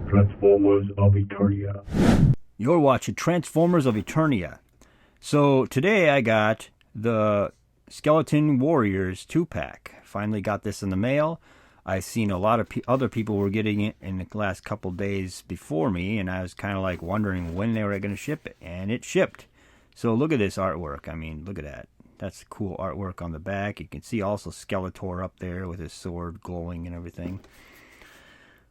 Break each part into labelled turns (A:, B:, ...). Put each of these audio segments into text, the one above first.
A: Transformers of Eternia.
B: You're watching Transformers of Eternia. So today I got the Skeleton Warriors 2-pack. Finally got this in the mail. I've seen a lot of other people were getting it in the last couple days before me, and I was kind of like wondering when they were going to ship it, and it shipped. So look at this artwork. I mean, look at that. That's cool artwork on the back. You can see also Skeletor up there with his sword glowing and everything.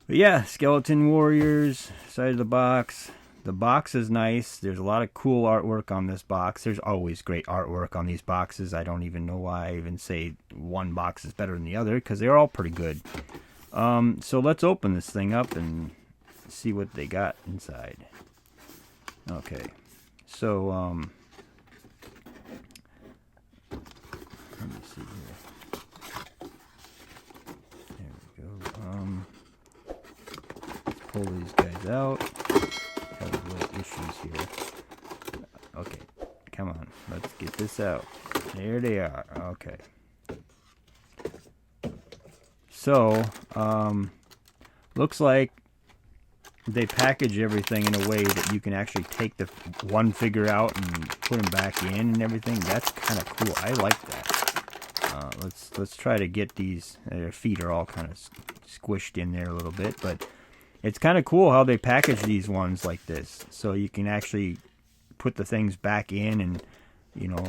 B: But yeah, Skeleton Warriors, side of the box. The box is nice. There's a lot of cool artwork on this box. There's always great artwork on these boxes. I don't even know why I even say one box is better than the other, because they're all pretty good. So let's open this thing up and see what they got inside. Okay, so let me see here. There we go. Let's pull these guys out. Have little issues here. Okay, come on. Let's get this out. There they are. Okay. So, looks like they package everything in a way that you can actually take the one figure out and put them back in and everything. That's kind of cool. I like that. Let's try to get these. Their feet are all kind of squished in there a little bit, but it's kind of cool how they package these ones like this, so you can actually put the things back in and, you know,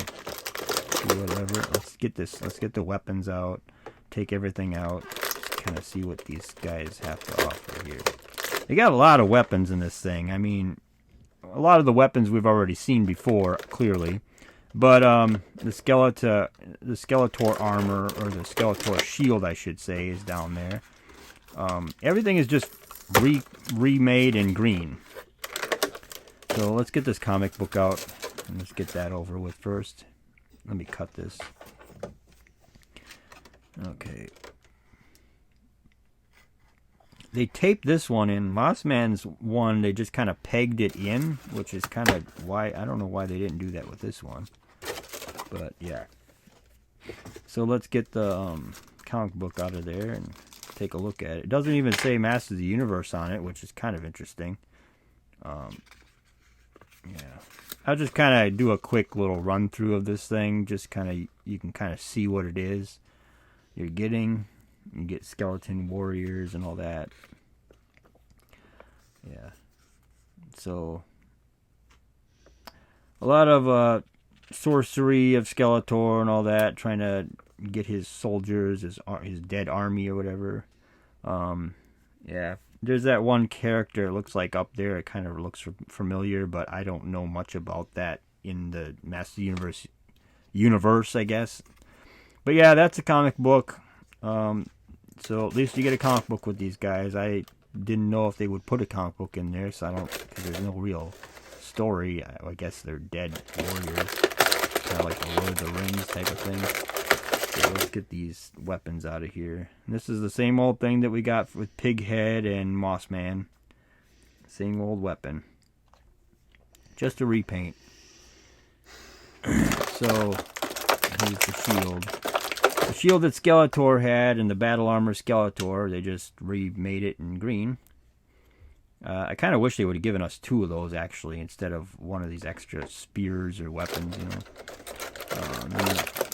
B: do whatever. Let's get this. Let's get the weapons out. Take everything out. Kind of see what these guys have to offer here. They got a lot of weapons in this thing. I mean, a lot of the weapons we've already seen before, clearly. But the Skeletor armor, or the Skeletor shield, I should say, is down there. Everything is just remade in green. So let's get this comic book out and let's get that over with first. Let me cut this. Okay. They taped this one in. Mossman's one, they just kind of pegged it in, which is kind of why, I don't know why they didn't do that with this one. But yeah. So let's get the comic book out of there and take a look at it. It doesn't even say Masters of the Universe on it, which is kind of interesting. Yeah. I'll just kind of do a quick little run through of this thing. Just kind of, you can kind of see what it is you're getting. You get Skeleton Warriors and all that. Yeah. So, a lot of sorcery of Skeletor and all that, trying to get his soldiers, his dead army or whatever. Yeah, there's that one character, it looks like up there, it kind of looks familiar, but I don't know much about that in the Master universe, I guess. But yeah, that's a comic book. So at least you get a comic book with these guys. I didn't know if they would put a comic book in there, so I don't, because there's no real story. I guess they're dead warriors, kind of like the Lord of the Rings type of thing. So let's get these weapons out of here. And this is the same old thing that we got with Pighead and Mossman. Same old weapon. Just a repaint. So, here's the shield. The shield that Skeletor had and the battle armor Skeletor, they just remade it in green. I kind of wish they would have given us two of those, actually, instead of one of these extra spears or weapons, you know.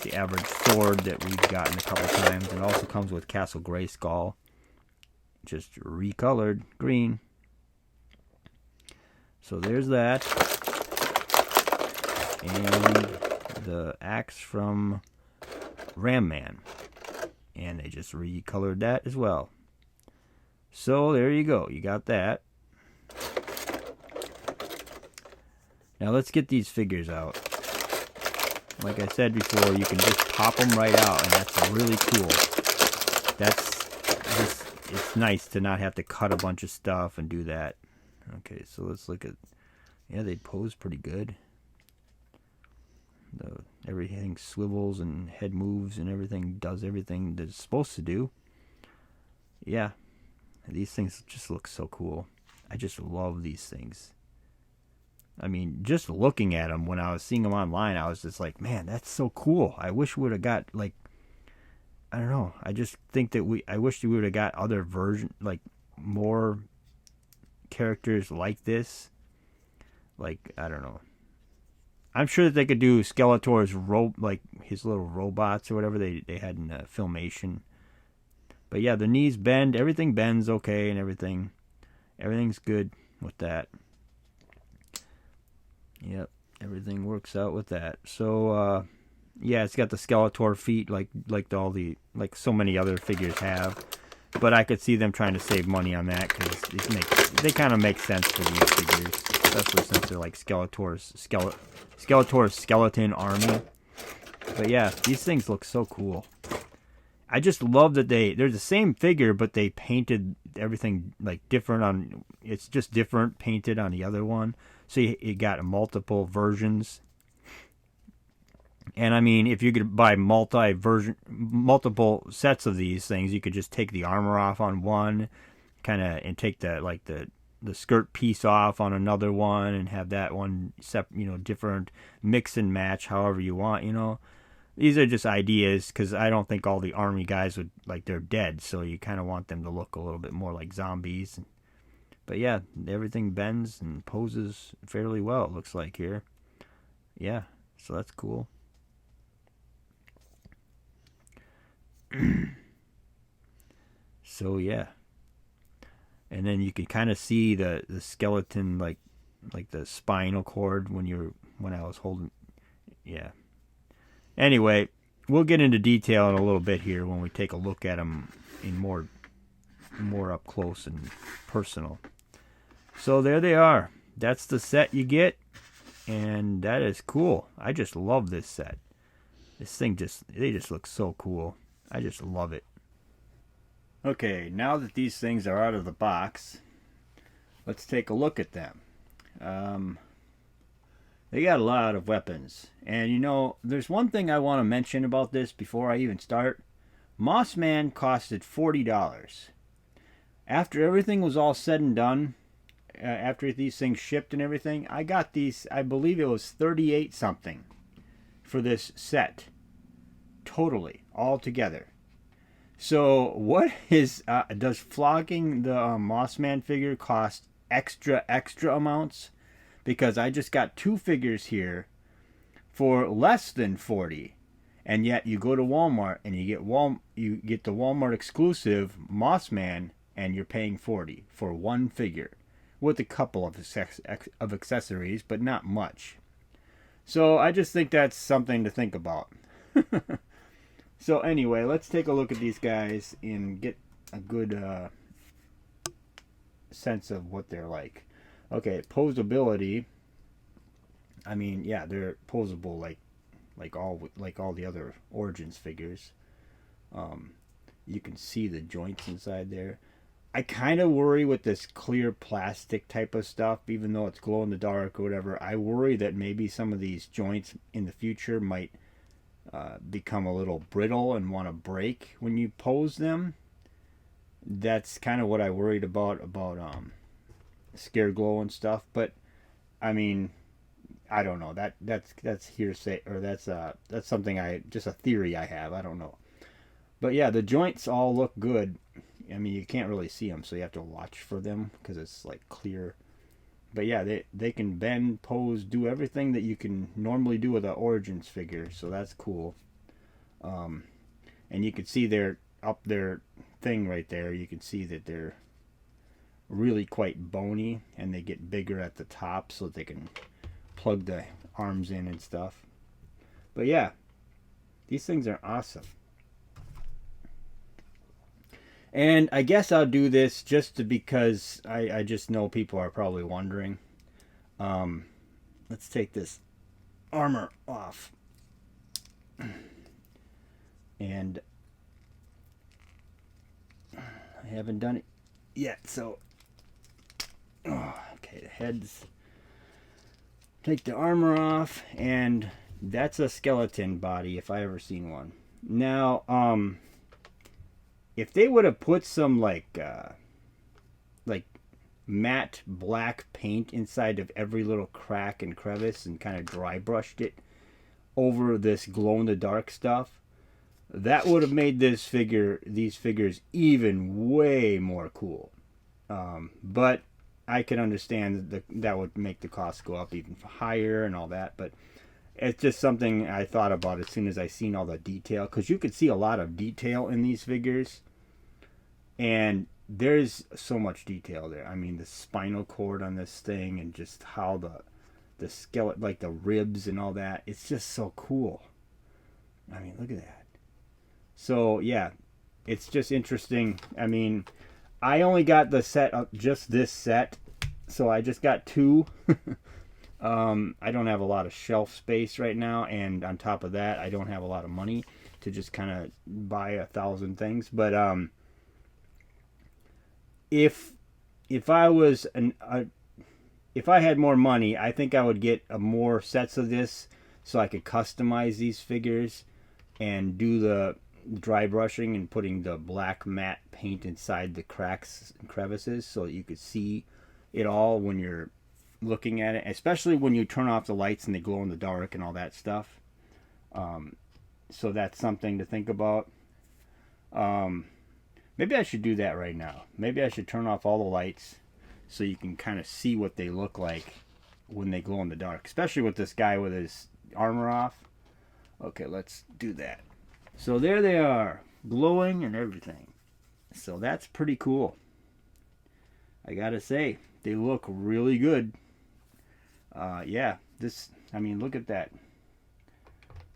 B: The average sword that we've gotten a couple times. And it also comes with Castle Grayskull, just recolored green. So there's that. And the axe from Ram Man, and they just recolored that as well. So there you go, you got that. Now let's get these figures out. Like I said before, you can just pop them right out, and that's really cool. It's nice to not have to cut a bunch of stuff and do that. Okay, so let's look at, yeah, they pose pretty good. Everything swivels and head moves and everything does everything that it's supposed to do. Yeah, these things just look so cool. I just love these things. I mean, just looking at them when I was seeing them online, I was just like, man, that's so cool. I wish we would have got, like, I don't know. I just think that I wish we would have got other version, like more characters like this. Like, I don't know. I'm sure that they could do Skeletor's like his little robots or whatever they had in Filmation. But yeah, the knees bend, everything bends okay, and everything's good with that. Yep, everything works out with that. So yeah, it's got the Skeletor feet like so many other figures have. But I could see them trying to save money on that because they kind of make sense for these figures, especially since they're like Skeletor's skeleton army. But yeah, these things look so cool. I just love that they're the same figure, but they painted everything like different on. It's just different painted on the other one, so you got multiple versions. And I mean, if you could buy multiple sets of these things, you could just take the armor off on one, and take the skirt piece off on another one, and have that one different, mix and match however you want. These are just ideas because I don't think all the army guys they're dead, so you kind of want them to look a little bit more like zombies. But yeah, everything bends and poses fairly well, it looks like here. Yeah, so that's cool. So yeah, and then you can kind of see the skeleton like the spinal cord when I was holding. Yeah. Anyway, we'll get into detail in a little bit here when we take a look at them in more up close and personal. So there they are. That's the set you get, and that is cool. I just love this set. This thing they just look so cool. I just love it. Okay, now that these things are out of the box, let's take a look at them. They got a lot of weapons. And there's one thing I want to mention about this before I even start. Mossman costed $40. After everything was all said and done, after these things shipped and everything, I got these, I believe it was 38 something for this set. Totally, all together. So what does flogging the Mossman figure cost extra amounts? Because I just got two figures here for less than 40, and yet you go to Walmart and you get the Walmart exclusive Mossman, and you're paying 40 for one figure with a couple of accessories, but not much. So I just think that's something to think about. So anyway, let's take a look at these guys and get a good sense of what they're like. Okay, posability. I mean, yeah, they're posable like all the other Origins figures. You can see the joints inside there. I kind of worry with this clear plastic type of stuff, even though it's glow in the dark or whatever. I worry that maybe some of these joints in the future might become a little brittle and want to break when you pose them. That's kind of what I worried about Scare Glow and stuff. But I mean, I don't know. That's hearsay, or that's something just a theory I have. I don't know. But yeah, the joints all look good. I mean, you can't really see them, so you have to watch for them because it's like clear. But yeah, they can bend, pose, do everything that you can normally do with an Origins figure, so that's cool. And you can see their thing right there. You can see that they're really quite bony, and they get bigger at the top so that they can plug the arms in and stuff. But yeah, these things are awesome. And I guess I'll do this just because I just know people are probably wondering. Let's take this armor off. And I haven't done it yet, so okay, the heads. Take the armor off, and that's a skeleton body if I ever seen one. Now, if they would have put some like matte black paint inside of every little crack and crevice and kind of dry brushed it over this glow in the dark stuff, that would have made these figures even way more cool. But I can understand that would make the cost go up even higher and all that, but it's just something I thought about as soon as I seen all the detail, because you could see a lot of detail in these figures, and there's so much detail there. I mean, the spinal cord on this thing, and just how the skeleton, like the ribs and all that, it's just so cool. I mean, look at that. So yeah, it's just interesting. I mean, I only got the set of just this set, so I just got two. I don't have a lot of shelf space right now, and on top of that, I don't have a lot of money to just kind of buy 1,000 things. But if I was if I had more money, I think I would get more sets of this so I could customize these figures and do the dry brushing and putting the black matte paint inside the cracks and crevices so that you could see it all when you're looking at it, especially when you turn off the lights and they glow in the dark and all that stuff. So that's something to think about. Maybe I should do that right now. Maybe I should turn off all the lights so you can kind of see what they look like when they glow in the dark, especially with this guy with his armor off. Okay, let's do that. So there they are, glowing and everything. So that's pretty cool. I gotta say, they look really good. Yeah, this, I mean, look at that.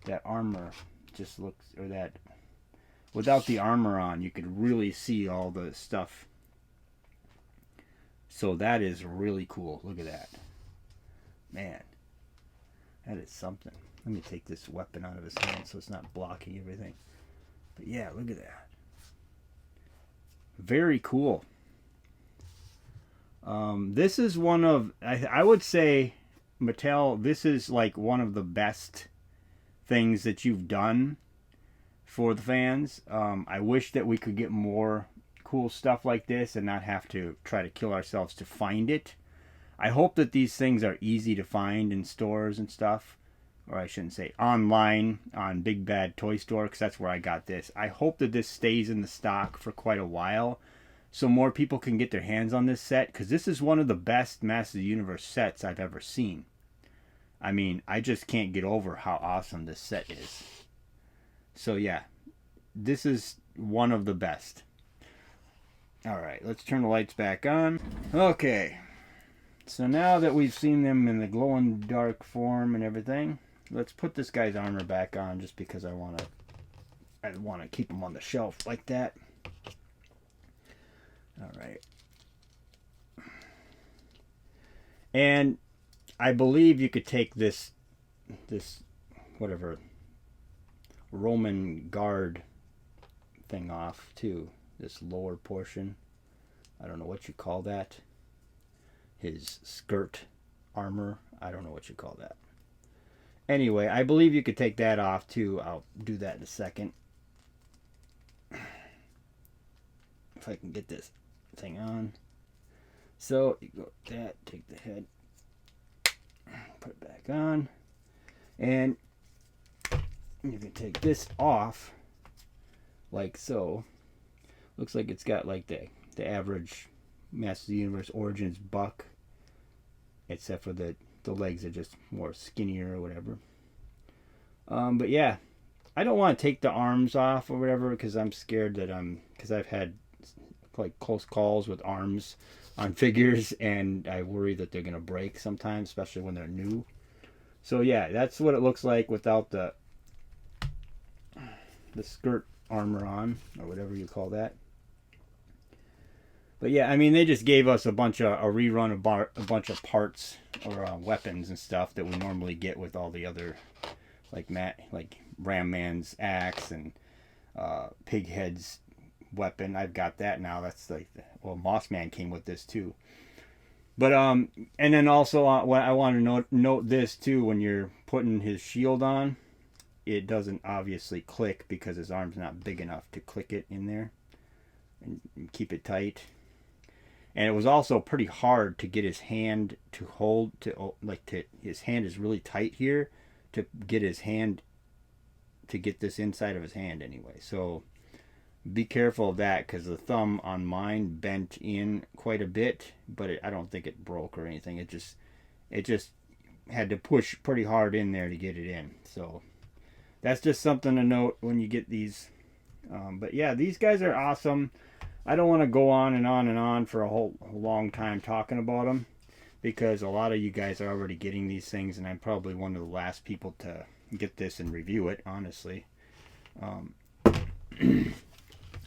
B: That armor just looks, or that, without the armor on, you could really see all the stuff. So that is really cool. Look at that. Man, that is something. Let me take this weapon out of his hand so it's not blocking everything. But yeah, look at that. Very cool. This is one of, I would say, Mattel, this is like one of the best things that you've done for the fans. I wish that we could get more cool stuff like this and not have to try to kill ourselves to find it. I hope that these things are easy to find in stores and stuff. Or I shouldn't say online on Big Bad Toy Store, because that's where I got this. I hope that this stays in the stock for quite a while so more people can get their hands on this set, because this is one of the best Masters of the Universe sets I've ever seen. I mean, I just can't get over how awesome this set is. So yeah, this is one of the best. Alright, let's turn the lights back on. Okay, so now that we've seen them in the glow-in-dark form and everything, let's put this guy's armor back on, just because I want to keep him on the shelf like that. Alright. And I believe you could take this whatever Roman guard thing off too. This lower portion. I don't know what you call that. His skirt armor. I don't know what you call that. Anyway, I believe you could take that off too. I'll do that in a second. If I can get this thing on. So you go with that, take the head, put it back on, and you can take this off like so. Looks like it's got like the average Masters of the Universe Origins buck, except for the legs are just more skinnier or whatever. But yeah, I don't want to take the arms off or whatever, because I'm scared that because I've had like close calls with arms on figures, and I worry that they're gonna break sometimes, especially when they're new. So yeah, that's what it looks like without the skirt armor on, or whatever you call that. But yeah, I mean, they just gave us a rerun of a bunch of parts or weapons and stuff that we normally get with all the other, like Ram Man's axe and Pighead's weapon. I've got that now. That's like, well, Moss Man came with this too. But and then also what I want to note this too, when you're putting his shield on, it doesn't obviously click because his arm's not big enough to click it in there and keep it tight. And it was also pretty hard to get his hand to hold, his hand is really tight here to get his hand, to get this inside of his hand anyway. So be careful of that, because the thumb on mine bent in quite a bit, but I don't think it broke or anything. It just had to push pretty hard in there to get it in. So that's just something to note when you get these. But yeah, these guys are awesome. I don't want to go on and on and on for a whole long time talking about them, because a lot of you guys are already getting these things, and I'm probably one of the last people to get this and review it, honestly. A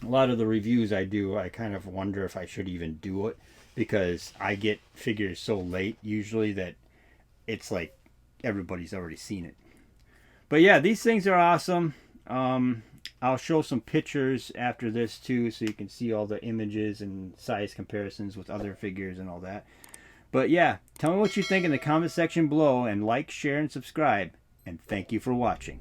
B: lot of the reviews I do, I kind of wonder if I should even do it, because I get figures so late usually that it's like everybody's already seen it. But yeah, these things are awesome. I'll show some pictures after this too, so you can see all the images and size comparisons with other figures and all that. But yeah, tell me what you think in the comment section below, and like, share, and subscribe. And thank you for watching.